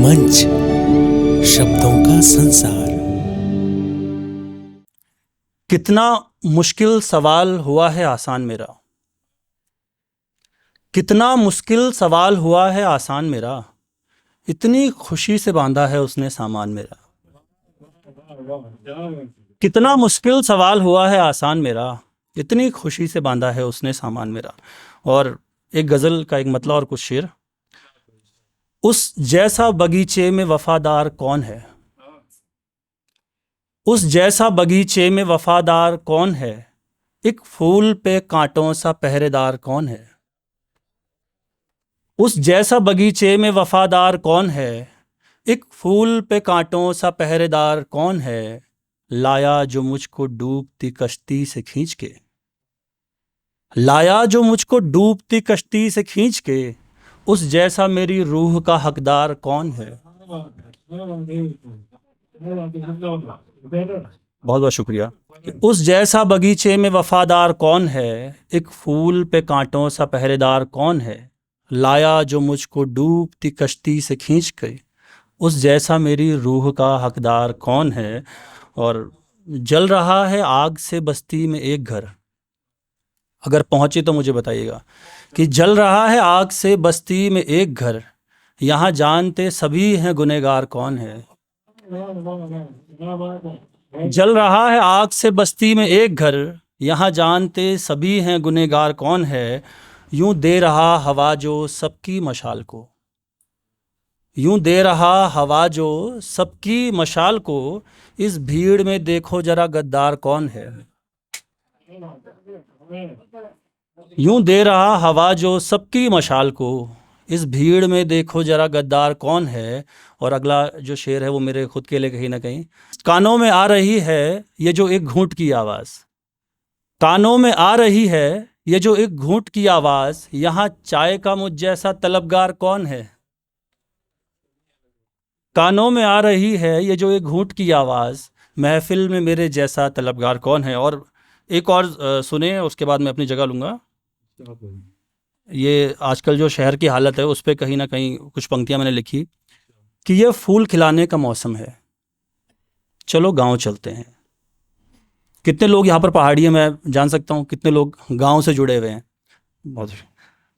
मंच, शब्दों का संसार। कितना मुश्किल सवाल हुआ है आसान मेरा, कितना मुश्किल सवाल हुआ है आसान मेरा, इतनी खुशी से बांधा है उसने सामान मेरा। कितना मुश्किल सवाल हुआ है आसान मेरा, इतनी खुशी से बांधा है उसने सामान मेरा। और एक गज़ल का एक मतलब और कुछ शेर। उस जैसा बगीचे में वफादार कौन है, उस जैसा बगीचे में वफादार कौन है, एक फूल पे कांटों सा पहरेदार कौन है। उस जैसा बगीचे में वफादार कौन है, एक फूल पे कांटों सा पहरेदार कौन है, लाया जो मुझको डूबती कश्ती से खींच के, लाया जो मुझको डूबती कश्ती से खींच के, उस जैसा मेरी रूह का हकदार कौन है। बहुत बहुत शुक्रिया। उस जैसा बगीचे में वफादार कौन है, एक फूल पे कांटों सा पहरेदार कौन है, लाया जो मुझको डूबती कश्ती से खींच के, उस जैसा मेरी रूह का हकदार कौन है। और जल रहा है आग से बस्ती में एक घर, अगर पहुंचे तो मुझे बताइएगा कि जल रहा है आग से बस्ती में एक घर, यहाँ जानते सभी हैं गुनहगार कौन है। जल रहा है आग से बस्ती में एक घर, यहाँ जानते सभी हैं गुनहगार कौन है, यूं दे रहा हवा जो सबकी मशाल को, यूं दे रहा हवा जो सबकी मशाल को, इस भीड़ में देखो जरा गद्दार कौन है। यूं दे रहा हवा जो सबकी मशाल को, इस भीड़ में देखो जरा गद्दार कौन है। और अगला जो शेर है वो मेरे खुद के लिए कहीं ना कहीं, कानों में आ रही है ये जो एक घूंट की आवाज़, कानों में आ रही है ये जो एक घूंट की आवाज़, यहाँ चाय का मुझ जैसा तलबगार कौन है। कानों में आ रही है ये जो एक घूंट की आवाज़, महफिल में मेरे जैसा तलबगार कौन है। और एक और सुने, उसके बाद मैं अपनी जगह लूँगा। ये आजकल जो शहर की हालत है उस पर कहीं ना कहीं कुछ पंक्तियाँ मैंने लिखी कि ये फूल खिलाने का मौसम है, चलो गांव चलते हैं। कितने लोग यहाँ पर पहाड़ी है, मैं जान सकता हूँ कितने लोग गांव से जुड़े हुए हैं। बहुत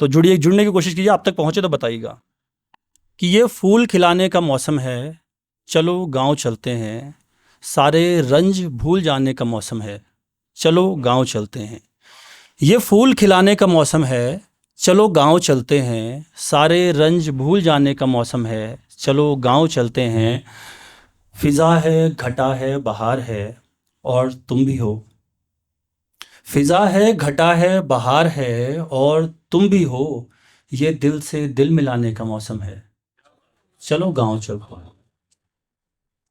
तो जुड़ने की कोशिश कीजिए, आप तक पहुँचे तो बताइएगा कि ये फूल खिलाने का मौसम है, चलो गांव चलते हैं, सारे रंज भूल जाने का मौसम है, चलो गांव चलते हैं। ये फूल खिलाने का मौसम है, चलो गांव चलते हैं, सारे रंज भूल जाने का मौसम है, चलो गांव चलते हैं। फिज़ा है, घटा है, बहार है और तुम भी हो, फिज़ा है, घटा है, बहार है और तुम भी हो, ये दिल से दिल मिलाने का मौसम है, चलो गांव चलते हैं।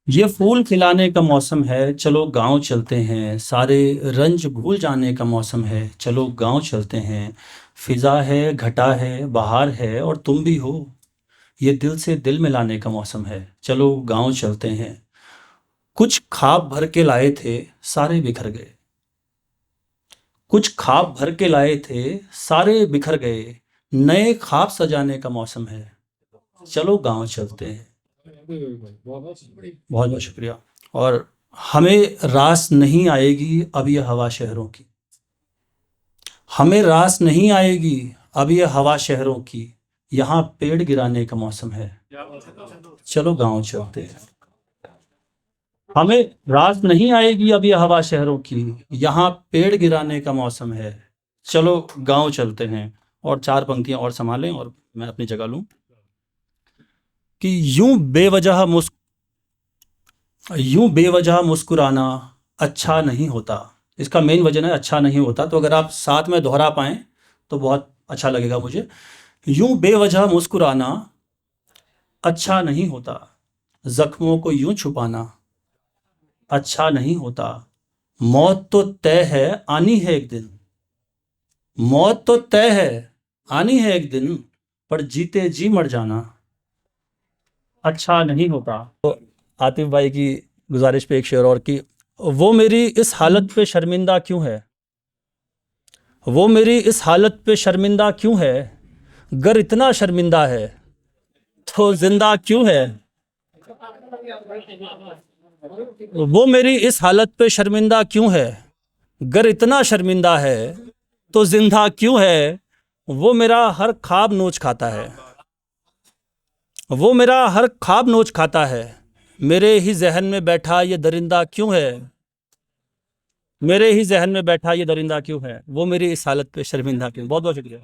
ये फूल खिलाने का मौसम है, चलो गांव चलते हैं, सारे रंज भूल जाने का मौसम है, चलो गांव चलते हैं। फिज़ा है, घटा है, बहार है और तुम भी हो, ये दिल से दिल मिलाने का मौसम है, चलो गांव चलते हैं। कुछ ख्वाब भर के लाए थे, सारे बिखर गए, कुछ ख्वाब भर के लाए थे, सारे बिखर गए, नए ख्वाब सजाने का मौसम है, चलो गांव चलते हैं। बहुत बहुत शुक्रिया। और हमें रास नहीं आएगी अब ये हवा शहरों की, हमें रास नहीं आएगी अब ये हवा शहरों की, यहाँ पेड़ गिराने का मौसम है, चलो गांव चलते हैं। हमें रास नहीं आएगी अब ये हवा शहरों की, यहाँ पेड़ गिराने का मौसम है, चलो गांव चलते हैं। और चार पंक्तियां और संभालें और मैं अपनी जगह लूं कि यूं बेवजह मुस्कुराना अच्छा नहीं होता। इसका मेन वजह है अच्छा नहीं होता, तो अगर आप साथ में दोहरा पाएँ तो बहुत अच्छा लगेगा मुझे। यूं बेवजह मुस्कुराना अच्छा नहीं होता, जख्मों को यूं छुपाना अच्छा नहीं होता, मौत तो तय है आनी है एक दिन, मौत तो तय है आनी है एक दिन, पर जीते जी मर जाना अच्छा नहीं होता। तो आतिफ भाई की गुजारिश पे एक शेर और की, वो मेरी इस हालत पे शर्मिंदा क्यों है, वो मेरी इस हालत पे शर्मिंदा क्यों है, गर इतना शर्मिंदा है, तो जिंदा क्यों है। वो मेरी इस हालत पे शर्मिंदा क्यों है। गर इतना शर्मिंदा है तो जिंदा क्यों है। वो मेरा हर ख्वाब नोच खाता है। वो मेरा हर ख्वाब नोच खाता है। मेरे ही जहन में बैठा ये दरिंदा क्यों है। मेरे ही जहन में बैठा ये दरिंदा क्यों है। वो मेरी इस हालत पे शर्मिंदा क्यों। बहुत बहुत शुक्रिया।